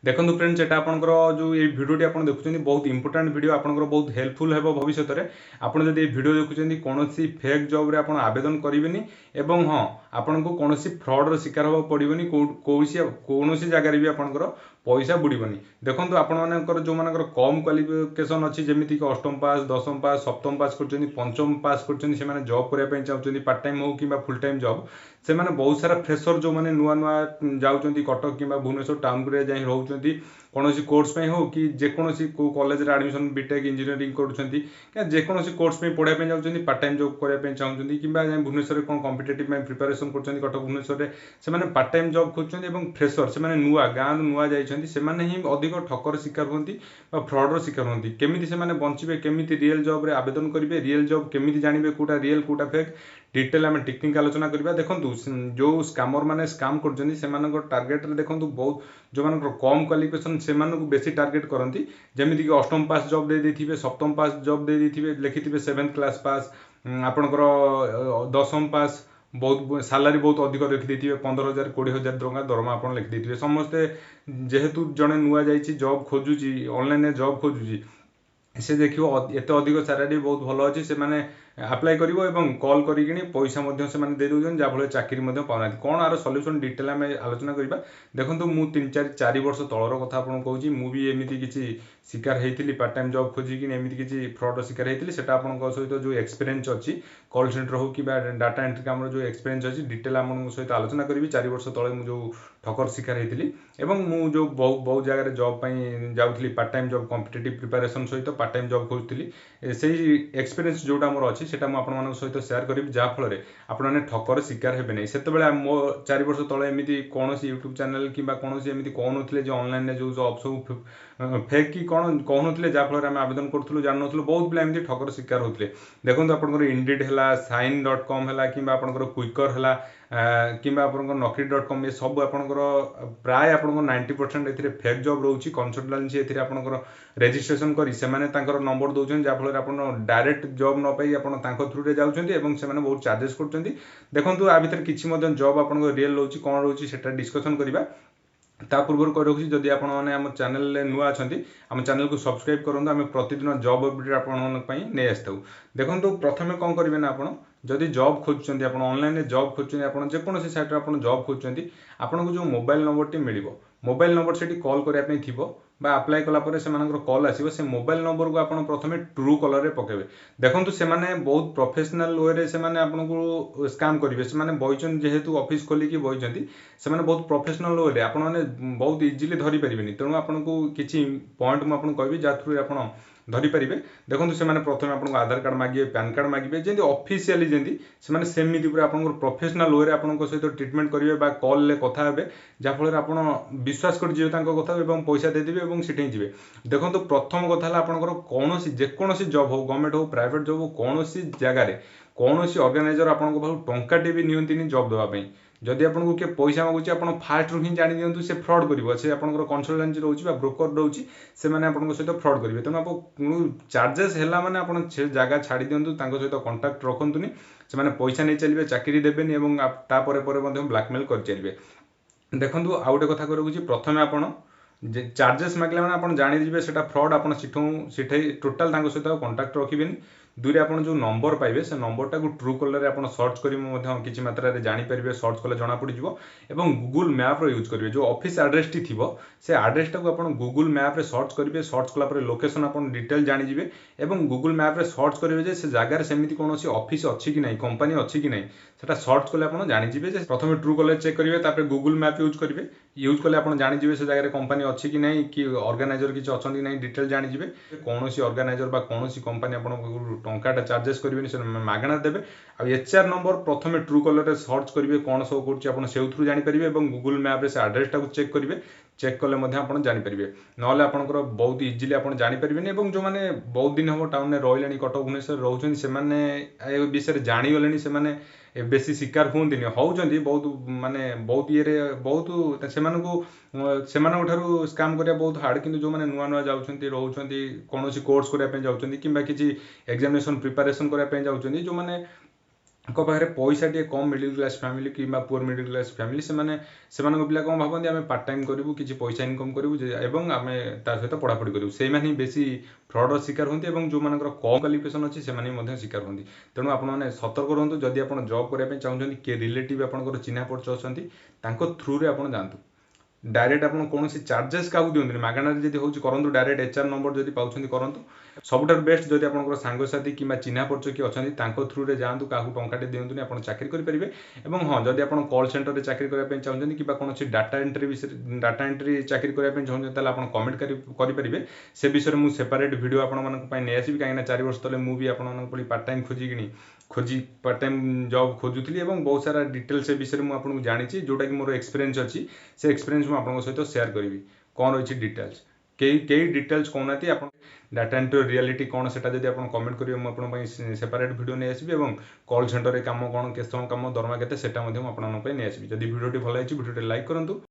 देखो फ्रेंड्स एटा आपनकर जो ये भिडियोटी आप देखुं बहुत इंपोर्टाट भिडियो आपनकर बहुत हेल्पफुल है भविष्य में आपड़ जब ये भिडियो देखुं कौन फेक जॉब रे आप आवेदन करेंगे एवं हाँ आपन को कौन फ्रॉड शिकार होगा पड़ोनी कौन जगार भी आपंकर पैसा बुड़बनी देखो आपर जो मान कम क्वालिफिकेशन अच्छी जमीक अष्टम पास दशम पास सप्तम पास कर पंचम पास कर जॉब करने चाहते पार्ट टाइम हो कि फुल टाइम जॉब से बहुत सारा फ्रेशर जो मैंने नुआ नुआ जाऊँच कटक कि भुवनेश्वर टाउन को जा रोचे कौन कोर्स हो कि जेकोसी को कॉलेज रे एडमिशन बीटेक इंजीनियरिंग करोसी कोर्स पढ़ाई जाऊँच पार्ट टाइम जॉब करने चाहते कि भुवनेश्वर कौन कॉम्पिटिटिव प्रिपरेशन कर कटक भुवनेश्वर से पार्ट टाइम जॉब खोजुं फ्रेशर से नुआ गाँव नुआ जाने ही अधिक ठकर शिकार होती फ्रॉडर शिकार होती केमी से बचे केमी रियल जॉब रे आवेदन करेंगे रियल जॉब केमी जानवे कौटा रियल कौटा फेक डिटेल आम टेक्निक आलोचना करवा देखो जो स्कामर मैंने स्काम कर टार्गेट रे देखो बहुत जो मान कम क्वालिफिकेशन से बेसी टार्गेट करती जमीक अष्टम पास जॉब दे देथिबे सप्तम पास जॉब दे देथिबे लिखिथिबे 7th क्लास पास आपनकर दशम पास बहुत सालारी बहुत अधिक लिखिदे 15,000 20,000 टଙ୍କା दरमा आप लिखिदे समस्ते जेहेतु जड़े नुआ जाइए जॉब खोजुची ऑनलाइन जॉब खोजुची से देखियो एत अधिक सैलरी बहुत भल अच्छी से मैंने आप्लाय करिवो एवं कॉल करिकिनी पैसा से दे दउछन जहाँफल चाकरी पाना कौन आर सल्यूशन डिटेल आम आलोचना करवा देखो मु 3-4 वर्ष तलर कथा आपको कहूँ मुझे एमती किसी शिकार होती पार्ट टाइम जॉब खोजिकी एमती किसी फ्रॉड शिकार होती से सहित जो एक्सपीरियंस अच्छी कॉल सेंटर हो कि डाटा एंट्री काम जो एक्सपीरियंस अच्छी डिटेल आम सहित आलोचना करी 4 वर्ष तले मुझे ठकर शिकार होती मुझे जो बहुत जगह जॉब जाऊँगी part time job competitive preparation सहित पार्ट टाइम जॉब खोजुली से एक्सपीरियंस जोटा मोर अच्छी से सहित सेयार करी जहाँफल आपने ठकर शिकार हे नहीं से मो 4 वर्ष तले एमती कौन यूट्यूब चैनल कि कौन एमती कहूँ जो ऑनलाइन जो जॉब सब फेक कि कौन कहूँ जहाँफल आम आवेदन करूँ जान बहुत पिला एमती ठकर शिकार होते देखो आपंकर इंडिड है साइन.com है कि क्विकर है कि नौकरी.com ये सब आपंकर प्राय आप 90% ए फेक जॉब रोचे कंसल्टेंसी ए रेजिस्ट्रेशन करी से नंबर दौरान जहाँफल आप डायरेक्ट जॉब न पाई आप थ्रू रे जाउछन्ती एवं से बहुत चार्जेस करछन्ती देखंतु आ भितर किछि मदन जॉब आपन रियल रोची कोन रोची सेटा डिस्कशन करबा ता पूर्व कह रखुच्छी जदि आप आम चैनल नुआ अच्छा आम चैनल को सब्सक्राइब करूँ आम प्रतिदिन जॉब अपडेट आपन नहीं आसू देखो प्रथम कौन करेंगे ना आप जदि जॉब खोजुंट आप ऑनलाइन जॉब खोजुंट आप जेकोसी साइट आप जॉब खोजुंट आपको जो मोबाइल नंबर टी मिल मोबाइल नंबर से कॉल करने थी अप्लाई कलापर से कॉल आसो से मोबाइल नंबर को आप प्रथम ट्रू कलर रे पकेबे देखो से बहुत प्रोफेशनल वे से आपको स्काम करेंगे से बईचन जेहेतु ऑफिस खोलिकी बईचंती से बहुत प्रोफेशनल वे आप बहुत इजिली धरी पारे तेणु आपको किसी पॉइंट मुझे कहबी जहाँ थ्रू आप धरी पारे देखो से प्रथम आपको आधार कार्ड मागे पैन कार्ड मागे जमी ऑफिशियली जमी सेमती पूरा आप प्रोफेशनल वे आप सहित ट्रिटमेंट करेंगे कॉल कथा हे जहाँफल आप विश्वास कर कथा और पैसा देदेवे और सीठे जी देखो प्रथम कथा आपंकर कौन जेकोसी जॉब हो गवर्नमेंट हो प्राइवेट जॉब हो कौन जगार कौन ऑर्गेनाइजर आपको टंकाटे भी नियंती जॉब देवाई जदि आपको किए पैसा मागुचे आप फास्ट रू ही जानी दिंतु से फ्रॉड कर से आप कंसल्टेंसी रोचे ब्रोकर रोचे से सहित फ्रॉड करेंगे तेणु आप चार्जेस है मैंने आप जगह छाड़ी दिंतु सहित कंटाक्ट रखुनी से पैसा नहीं चलिए चाकरी देवेनि और ब्लैकमेल कर चलिए देखो आउ गोटे कथा रखुच्छी प्रथम आप चार्जेस मागला मैंने आप जानीजे से फ्रॉड आप सीठे टोटाल सहित कंटाक्ट रखिए दुई आप जो नंबर पाइबे से नंबरटा को ट्रू कलर आप सर्च करेंगे किसी मात्रा जानीपर सर्च कले जना पड़ और गूगल मैप यूज करेंगे जो ऑफिस एड्रेस टी थी से एड्रेसटा को आप गूगल मैप सर्च करेंगे सर्च कलापर लोकेशन आप डिटेल जानीजे और गूगल मैप सर्च करेंगे से जगार सेमती कौन ऑफिस अच्छी कि नहीं कंपनी अच्छी कि नहीं से सर्च कले आप जानीजे प्रथम ट्रू कलर चेक करेंगे गूगल मैप यूज करेंगे यूज कले आप जानीजे से जगह कंपनी अच्छी कि नहीं कि ऑर्गेनाइजर किसी अच्छा कि नहीं डिटेल जानीजे कौन ऑर्गेनाइजर कौन कंपनी आप टंकाटा चार्जेस करेंगे से मागणा देवे HR नंबर प्रथम ट्रू कलर सर्च करेंगे कौन सब कर जानीपर और गूगल मैप से एड्रेसटा को चेक करेंगे चेक कले आप जानीपर ना आपंकर बहुत इजिली आप जानीपर और जो मैंने बहुत दिन हम टाउन में रही कटक भुवनेश्वर रोचे से विषय जानीगले से बेसी शिकार हूँ होती बहुत माने बहुत ये बहुत से स्काम करा बहुत हार्ड कि जो मैंने नुआ नुआ जाऊँगी रोचे कौन कोर्स करने जाऊँगी कि किसी एग्जामिनेशन प्रिपरेशन करने जाऊँगी जो मैंने पाखे पैसा टे कम मिडिल क्लास फैमिली कि पुअर मिडिल क्लास फैमिली से पिला कौन भावती आम पार्ट टाइम करूँ कि पैसा इनकम करूँ आम ता सहित पढ़ापढ़ी करूँ से ही बेसी फ्रड शिकार होती जो मान कम क्वालिफिकेशन अच्छी से शिकार होती तेणु आपने सतर्क रुहतु जदि आप जॉब करने चाहते किए रिलेटिव आपंकर चिन्हा परिचय अच्छा थ्रु रे आप जातु डायरेक्ट आप कौन चार्जेस क्या दिखते मागणार जब हूँ करूँ डायरेक्ट एचआर नंबर जब पाँच करूँ सबुठ बेस्ट जब आप सांगसाथी कि चिन्हा परिचय किए अच्छा थ्रु रे जातु क्या टंकाटे दिंतुनि आप चाकरी करेंगे और हाँ जब आप कॉल सेंटर में चाकरी करने चाहते कि कौन डाटा एंट्री विषय डाटा एंट्री चाकरी करने चाहते आप कमेंट करेंगे से विषय में सेपरेट वीडियो आपंपाई आसवि कहीं 4 वर्ष तले मुझे आप पार्ट टाइम खोजी पार्ट टाइम जॉब खोजुली और बहुत सारा डिटेल से विषय में आपको जानी जोटा कि मोर एक्सपीरियंस अच्छी से एक्सपीरियंस मुझे सहित शेयर करी कौन रही डिटेल्स कई डिटेल्स कहना आप डाटा एंट्री रियलिटी कौन से आप कमेंट करेंगे मुझे सेपरेट वीडियो नहीं आसवि और कॉल सेंटर में कम कौन के समय कम दरमा के मुझे नहीं आसवि जब वीडियो भल वीडियो लाइक करूँ।